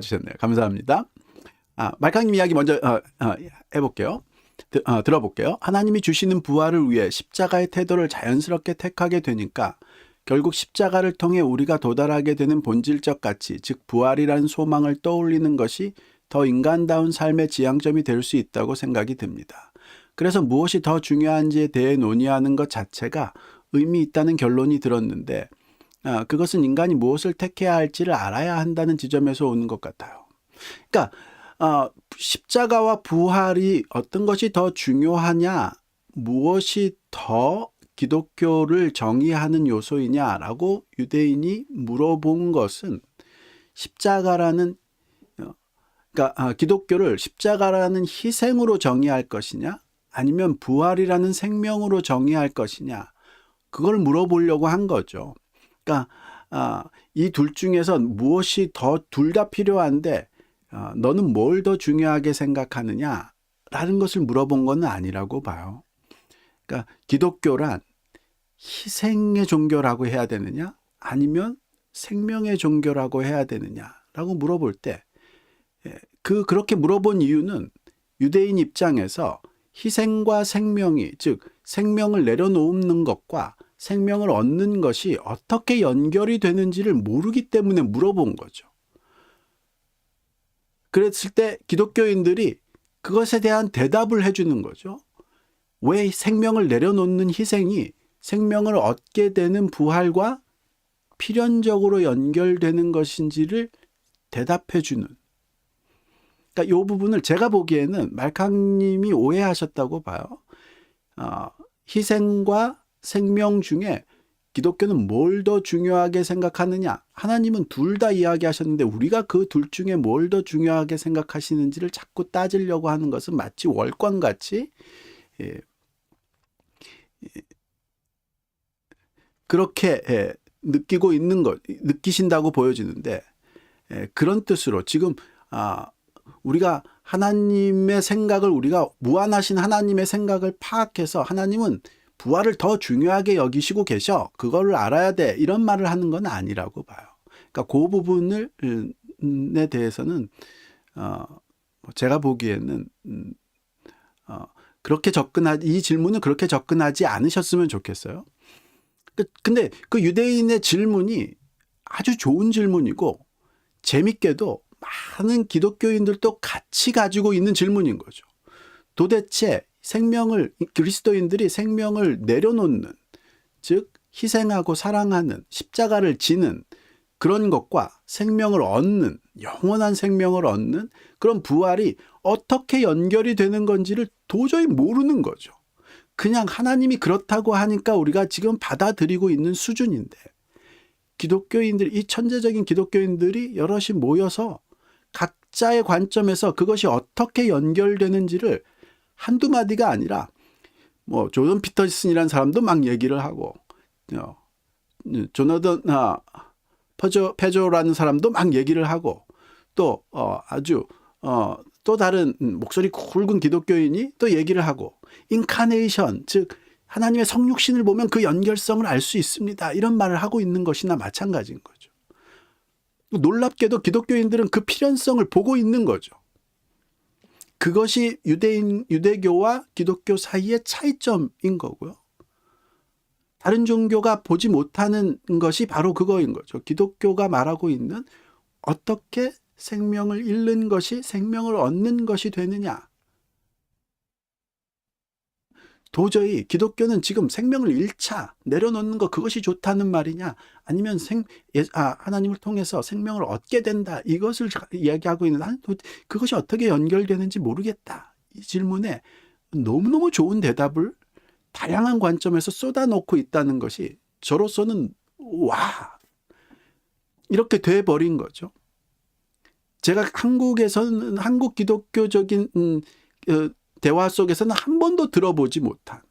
주셨네요. 감사합니다. 말캉님 이야기 먼저 해볼게요. 들어볼게요. 하나님이 주시는 부활을 위해 십자가의 태도를 자연스럽게 택하게 되니까 결국 십자가를 통해 우리가 도달하게 되는 본질적 가치, 즉 부활이라는 소망을 떠올리는 것이 더 인간다운 삶의 지향점이 될 수 있다고 생각이 듭니다. 그래서 무엇이 더 중요한지에 대해 논의하는 것 자체가 의미 있다는 결론이 들었는데 그것은 인간이 무엇을 택해야 할지를 알아야 한다는 지점에서 오는 것 같아요. 그러니까 십자가와 부활이 어떤 것이 더 중요하냐, 무엇이 더 기독교를 정의하는 요소이냐라고 유대인이 물어본 것은 십자가라는 그러니까 기독교를 십자가라는 희생으로 정의할 것이냐 아니면 부활이라는 생명으로 정의할 것이냐 그걸 물어보려고 한 거죠. 그러니까 이 둘 중에서 무엇이 더 둘 다 필요한데 너는 뭘 더 중요하게 생각하느냐라는 것을 물어본 건 아니라고 봐요. 그러니까 기독교란 희생의 종교라고 해야 되느냐 아니면 생명의 종교라고 해야 되느냐라고 물어볼 때 그렇게 물어본 이유는 유대인 입장에서 희생과 생명이 즉 생명을 내려놓는 것과 생명을 얻는 것이 어떻게 연결이 되는지를 모르기 때문에 물어본 거죠. 그랬을 때 기독교인들이 그것에 대한 대답을 해주는 거죠. 왜 생명을 내려놓는 희생이 생명을 얻게 되는 부활과 필연적으로 연결되는 것인지를 대답해주는. 그러니까 이 부분을 제가 보기에는 말캉님이 오해하셨다고 봐요. 희생과 생명 중에 기독교는 뭘 더 중요하게 생각하느냐. 하나님은 둘 다 이야기하셨는데 우리가 그 둘 중에 뭘 더 중요하게 생각하시는지를 자꾸 따지려고 하는 것은 마치 월광같이 그렇게 느끼고 있는 것, 느끼신다고 보여지는데 그런 뜻으로 지금 우리가 하나님의 생각을 우리가 무한하신 하나님의 생각을 파악해서 하나님은 부활을 더 중요하게 여기시고 계셔. 그거를 알아야 돼. 이런 말을 하는 건 아니라고 봐요. 그러니까 그 부분에 대해서는 제가 보기에는 이 질문은 그렇게 접근하지 않으셨으면 좋겠어요. 근데 그 유대인의 질문이 아주 좋은 질문이고 재밌게도 많은 기독교인들도 같이 가지고 있는 질문인 거죠. 도대체 그리스도인들이 생명을 내려놓는, 즉 희생하고 사랑하는, 십자가를 지는 그런 것과 생명을 얻는, 영원한 생명을 얻는 그런 부활이 어떻게 연결이 되는 건지를 도저히 모르는 거죠. 그냥 하나님이 그렇다고 하니까 우리가 지금 받아들이고 있는 수준인데 이 천재적인 기독교인들이 여럿이 모여서 각자의 관점에서 그것이 어떻게 연결되는지를 한두 마디가 아니라 조던 피터슨이라는 사람도 막 얘기를 하고 조나단 페조라는 사람도 막 얘기를 하고 또 아주 또 다른 목소리 굵은 기독교인이 또 얘기를 하고 인카네이션 즉 하나님의 성육신을 보면 그 연결성을 알 수 있습니다. 이런 말을 하고 있는 것이나 마찬가지인 거죠. 놀랍게도 기독교인들은 그 필연성을 보고 있는 거죠. 그것이 유대교와 기독교 사이의 차이점인 거고요. 다른 종교가 보지 못하는 것이 바로 그거인 거죠. 기독교가 말하고 있는 어떻게 생명을 잃는 것이 생명을 얻는 것이 되느냐. 도저히 기독교는 지금 생명을 잃자 내려놓는 것 그것이 좋다는 말이냐 아니면 하나님을 통해서 생명을 얻게 된다 이것을 이야기하고 있는 그것이 어떻게 연결되는지 모르겠다. 이 질문에 너무너무 좋은 대답을 다양한 관점에서 쏟아놓고 있다는 것이 저로서는 와 이렇게 돼버린 거죠. 제가 한국에서는 한국 기독교적인 대화 속에서는 한 번도 들어보지 못한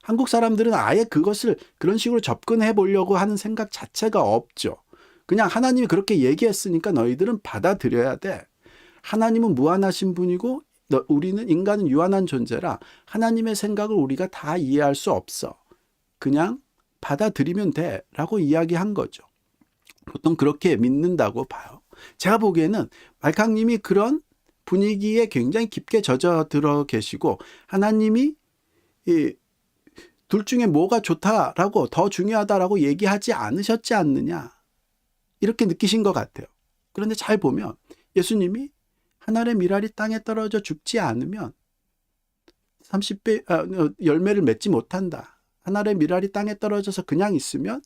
한국 사람들은 아예 그것을 그런 식으로 접근해 보려고 하는 생각 자체가 없죠. 그냥 하나님이 그렇게 얘기했으니까 너희들은 받아들여야 돼. 하나님은 무한하신 분이고 우리는 인간은 유한한 존재라 하나님의 생각을 우리가 다 이해할 수 없어. 그냥 받아들이면 돼 라고 이야기한 거죠. 보통 그렇게 믿는다고 봐요. 제가 보기에는 말캉님이 그런 분위기에 굉장히 깊게 젖어들어 계시고 하나님이 이 둘 중에 뭐가 좋다라고 더 중요하다라고 얘기하지 않으셨지 않느냐 이렇게 느끼신 것 같아요. 그런데 잘 보면 예수님이 한 알의 밀알이 땅에 떨어져 죽지 않으면 30배 열매를 맺지 못한다. 한 알의 밀알이 땅에 떨어져서 그냥 있으면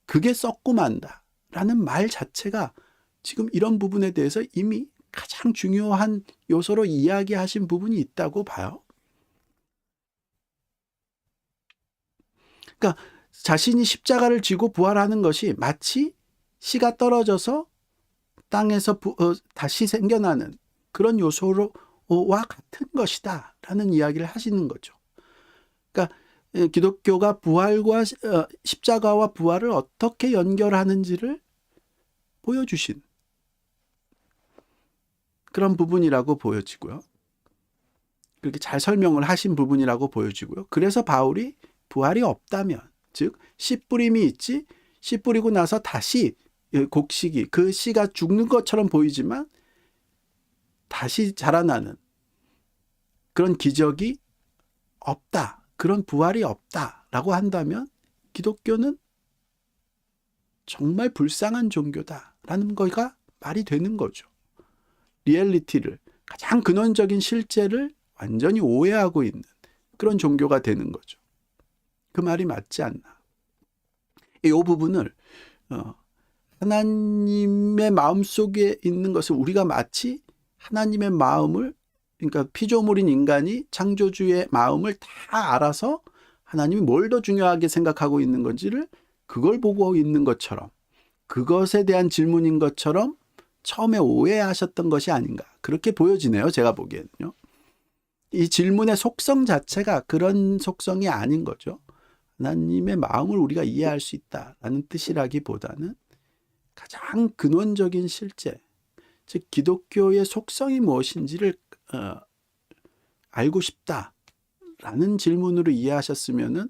그게 썩고 만다 라는 말 자체가 지금 이런 부분에 대해서 이미 가장 중요한 요소로 이야기하신 부분이 있다고 봐요. 그러니까 자신이 십자가를 지고 부활하는 것이 마치 씨가 떨어져서 땅에서 다시 생겨나는 그런 요소와 같은 것이다 라는 이야기를 하시는 거죠. 그러니까 기독교가 부활과 십자가와 부활을 어떻게 연결하는지를 보여주신 그런 부분이라고 보여지고요. 그렇게 잘 설명을 하신 부분이라고 보여지고요. 그래서 바울이 부활이 없다면, 즉 씨 뿌림이 있지 씨 뿌리고 나서 다시 곡식이 그 씨가 죽는 것처럼 보이지만 다시 자라나는 그런 기적이 없다. 그런 부활이 없다라고 한다면 기독교는 정말 불쌍한 종교다라는 거가 말이 되는 거죠. 리얼리티를, 가장 근원적인 실제를 완전히 오해하고 있는 그런 종교가 되는 거죠. 그 말이 맞지 않나. 이 부분을 하나님의 마음속에 있는 것을 우리가 마치 하나님의 마음을, 그러니까 피조물인 인간이 창조주의 마음을 다 알아서 하나님이 뭘 더 중요하게 생각하고 있는 건지를 그걸 보고 있는 것처럼, 그것에 대한 질문인 것처럼 처음에 오해하셨던 것이 아닌가, 그렇게 보여지네요. 제가 보기에는요. 이 질문의 속성 자체가 그런 속성이 아닌 거죠. 하나님의 마음을 우리가 이해할 수 있다라는 뜻이라기보다는 가장 근원적인 실제, 즉 기독교의 속성이 무엇인지를 알고 싶다라는 질문으로 이해하셨으면은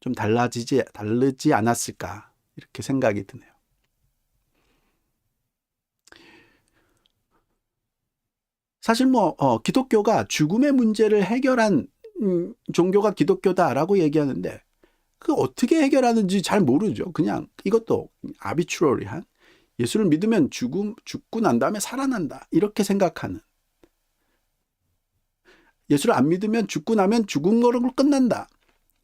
좀 다르지 않았을까 이렇게 생각이 드네요. 사실 기독교가 죽음의 문제를 해결한 종교가 기독교다라고 얘기하는데 그 어떻게 해결하는지 잘 모르죠. 그냥 이것도 아비추러리한, 예수를 믿으면 죽고 난 다음에 살아난다 이렇게 생각하는, 예수를 안 믿으면 죽고 나면 죽은 거로 끝난다,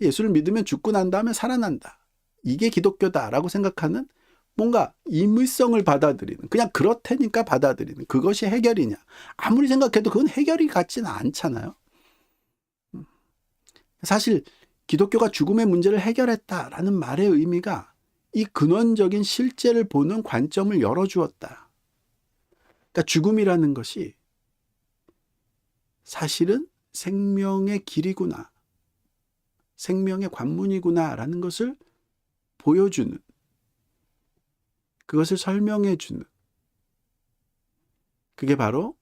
예수를 믿으면 죽고 난 다음에 살아난다, 이게 기독교다라고 생각하는 뭔가 임의성을 받아들이는, 그냥 그렇다니까 받아들이는 그것이 해결이냐, 아무리 생각해도 그건 해결이 같지는 않잖아요. 사실 기독교가 죽음의 문제를 해결했다라는 말의 의미가 이 근원적인 실제를 보는 관점을 열어주었다. 그러니까 죽음이라는 것이 사실은 생명의 길이구나, 생명의 관문이구나라는 것을 보여주는, 그것을 설명해주는, 그게 바로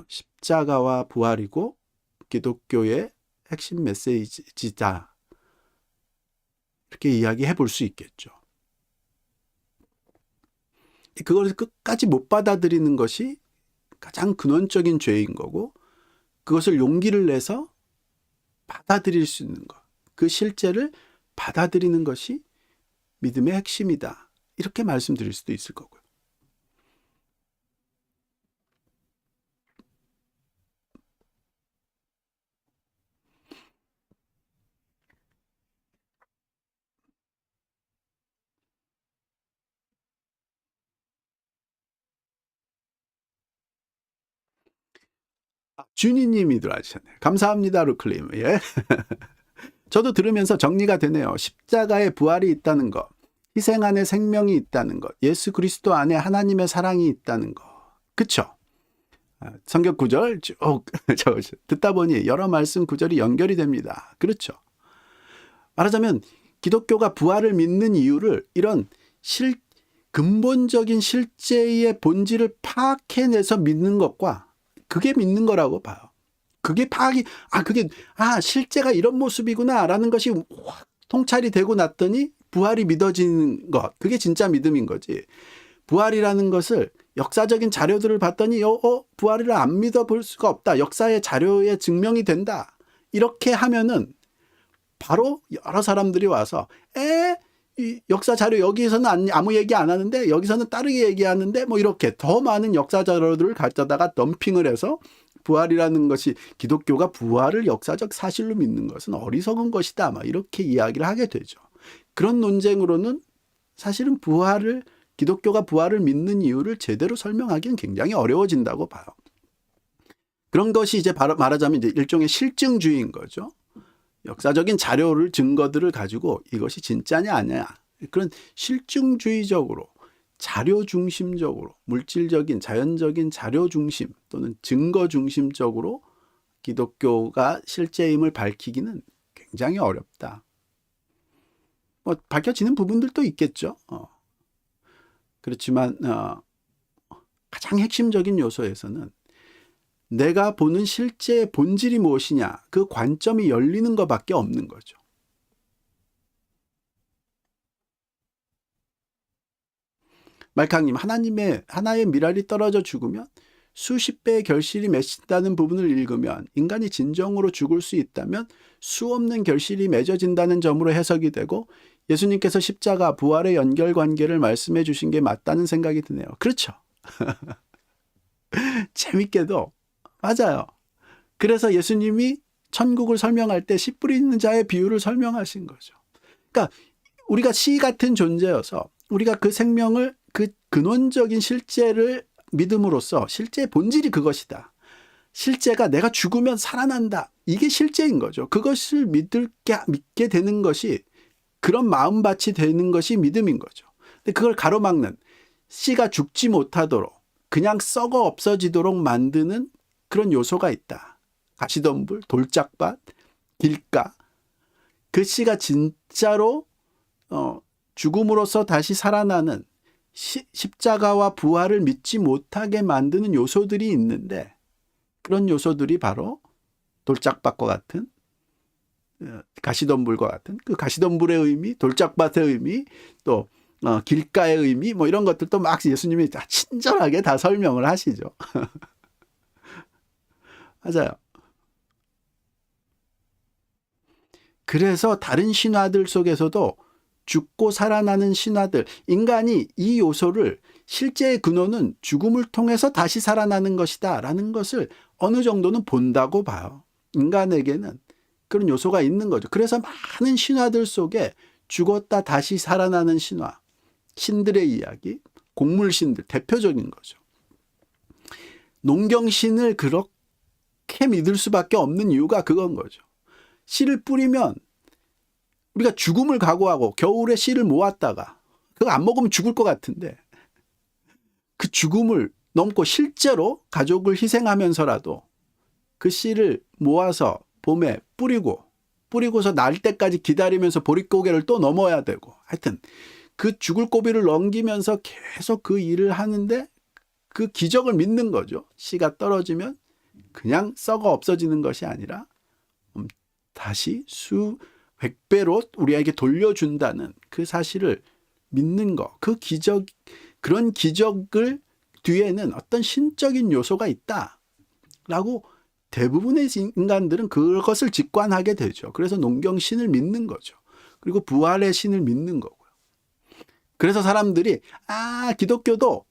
십자가와 부활이고 기독교의 핵심 메시지다, 이렇게 이야기해 볼 수 있겠죠. 그걸 끝까지 못 받아들이는 것이 가장 근원적인 죄인 거고, 그것을 용기를 내서 받아들일 수 있는 것, 그 실제를 받아들이는 것이 믿음의 핵심이다, 이렇게 말씀드릴 수도 있을 거고요. 준이님이 들어와주셨네요. 감사합니다, 루클님. 예. 저도 들으면서 정리가 되네요. 십자가에 부활이 있다는 것, 희생 안에 생명이 있다는 것, 예수 그리스도 안에 하나님의 사랑이 있다는 것. 그쵸? 성경 구절 쭉 듣다 보니 여러 말씀 구절이 연결이 됩니다. 그렇죠? 말하자면 기독교가 부활을 믿는 이유를 이런 근본적인 실제의 본질을 파악해내서 믿는 것과, 그게 믿는 거라고 봐요. 그게 실제가 이런 모습이구나라는 것이 확 통찰이 되고 났더니 부활이 믿어지는 것, 그게 진짜 믿음인 거지. 부활이라는 것을 역사적인 자료들을 봤더니 부활이라 안 믿어볼 수가 없다. 역사의 자료에 증명이 된다. 이렇게 하면은 바로 여러 사람들이 와서 이 역사 자료 여기서는 아무 얘기 안 하는데 여기서는 다르게 얘기하는데 뭐 이렇게 더 많은 역사 자료들을 가져다가 덤핑을 해서 부활이라는 것이 기독교가 부활을 역사적 사실로 믿는 것은 어리석은 것이다. 막 이렇게 이야기를 하게 되죠. 그런 논쟁으로는 사실은 기독교가 부활을 믿는 이유를 제대로 설명하기는 굉장히 어려워진다고 봐요. 그런 것이 이제 말하자면 이제 일종의 실증주의인 거죠. 역사적인 자료를 증거들을 가지고 이것이 진짜냐 아니냐 그런 실증주의적으로 자료 중심적으로 물질적인 자연적인 자료 중심 또는 증거 중심적으로 기독교가 실제임을 밝히기는 굉장히 어렵다. 뭐 밝혀지는 부분들도 있겠죠. 그렇지만 가장 핵심적인 요소에서는 내가 보는 실제의 본질이 무엇이냐 그 관점이 열리는 것밖에 없는 거죠. 말캉님, 하나의 미랄이 떨어져 죽으면 수십 배의 결실이 맺힌다는 부분을 읽으면 인간이 진정으로 죽을 수 있다면 수없는 결실이 맺어진다는 점으로 해석이 되고 예수님께서 십자가 부활의 연결관계를 말씀해 주신 게 맞다는 생각이 드네요. 그렇죠. 재밌게도 맞아요. 그래서 예수님이 천국을 설명할 때 씨 뿌리는 자의 비유를 설명하신 거죠. 그러니까 우리가 씨 같은 존재여서 우리가 그 생명을 그 근원적인 실제를 믿음으로써 실제의 본질이 그것이다. 실제가 내가 죽으면 살아난다. 이게 실제인 거죠. 그것을 믿게 되는 것이 그런 마음밭이 되는 것이 믿음인 거죠. 근데 그걸 가로막는 씨가 죽지 못하도록 그냥 썩어 없어지도록 만드는 그런 요소가 있다. 가시덤불, 돌짝밭, 길가. 그 씨가 진짜로 죽음으로써 다시 살아나는 십자가와 부활을 믿지 못하게 만드는 요소들이 있는데 그런 요소들이 바로 돌짝밭과 같은 가시덤불과 같은 그 가시덤불의 의미, 돌짝밭의 의미, 또 길가의 의미 뭐 이런 것들도 막 예수님이 다 친절하게 다 설명을 하시죠. 맞아요. 그래서 다른 신화들 속에서도 죽고 살아나는 신화들, 인간이 이 요소를 실제의 근원은 죽음을 통해서 다시 살아나는 것이다 라는 것을 어느 정도는 본다고 봐요. 인간에게는 그런 요소가 있는 거죠. 그래서 많은 신화들 속에 죽었다 다시 살아나는 신화, 신들의 이야기, 곡물신들 대표적인 거죠. 농경신을 그렇게 믿을 수밖에 없는 이유가 그건 거죠. 씨를 뿌리면 우리가 죽음을 각오하고 겨울에 씨를 모았다가 그거 안 먹으면 죽을 것 같은데 그 죽음을 넘고 실제로 가족을 희생하면서라도 그 씨를 모아서 봄에 뿌리고서 날 때까지 기다리면서 보릿고개를 또 넘어야 되고 하여튼 그 죽을 고비를 넘기면서 계속 그 일을 하는데 그 기적을 믿는 거죠. 씨가 떨어지면 그냥 썩어 없어지는 것이 아니라 다시 수백 배로 우리에게 돌려준다는 그 사실을 믿는 것. 그런 기적을 뒤에는 어떤 신적인 요소가 있다라고 대부분의 인간들은 그것을 직관하게 되죠. 그래서 농경신을 믿는 거죠. 그리고 부활의 신을 믿는 거고요. 그래서 사람들이 기독교도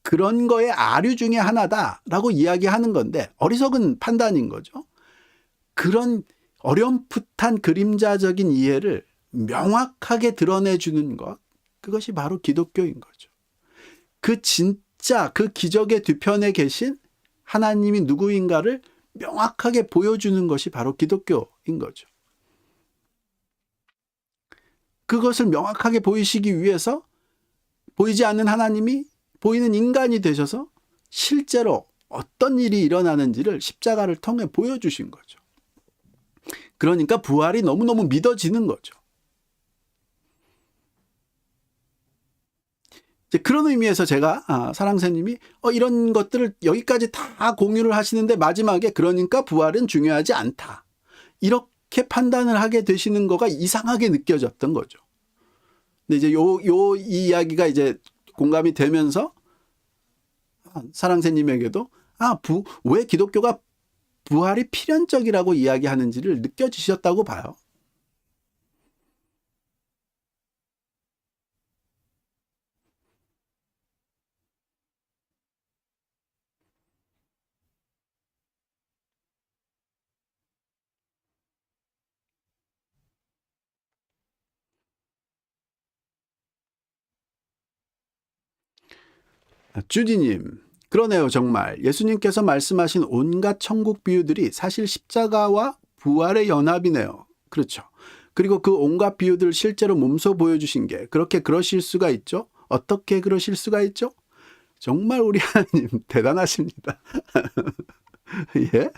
그런 거의 아류 중에 하나다라고 이야기하는 건데 어리석은 판단인 거죠. 그런 어렴풋한 그림자적인 이해를 명확하게 드러내주는 것, 그것이 바로 기독교인 거죠. 그 기적의 뒤편에 계신 하나님이 누구인가를 명확하게 보여주는 것이 바로 기독교인 거죠. 그것을 명확하게 보이시기 위해서 보이지 않는 하나님이 보이는 인간이 되셔서 실제로 어떤 일이 일어나는지를 십자가를 통해 보여주신 거죠. 그러니까 부활이 너무너무 믿어지는 거죠. 이제 그런 의미에서 제가 사랑새님이 이런 것들을 여기까지 다 공유를 하시는데 마지막에 그러니까 부활은 중요하지 않다. 이렇게 판단을 하게 되시는 거가 이상하게 느껴졌던 거죠. 근데 이제 이 이야기가 이제 공감이 되면서 사랑새님에게도 왜 기독교가 부활이 필연적이라고 이야기하는지를 느껴지셨다고 봐요. 주디님, 그러네요, 정말. 예수님께서 말씀하신 온갖 천국 비유들이 사실 십자가와 부활의 연합이네요. 그렇죠. 그리고 그 온갖 비유들을 실제로 몸소 보여주신 게 그렇게 그러실 수가 있죠? 어떻게 그러실 수가 있죠? 정말 우리 하나님 대단하십니다. 예?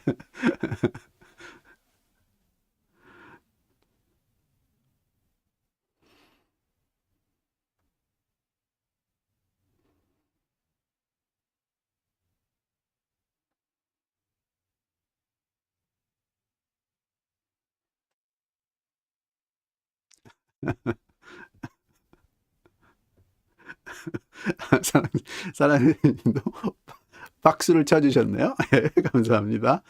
사랑, 사랑님도 박수를 쳐주셨네요. 예, 감사합니다.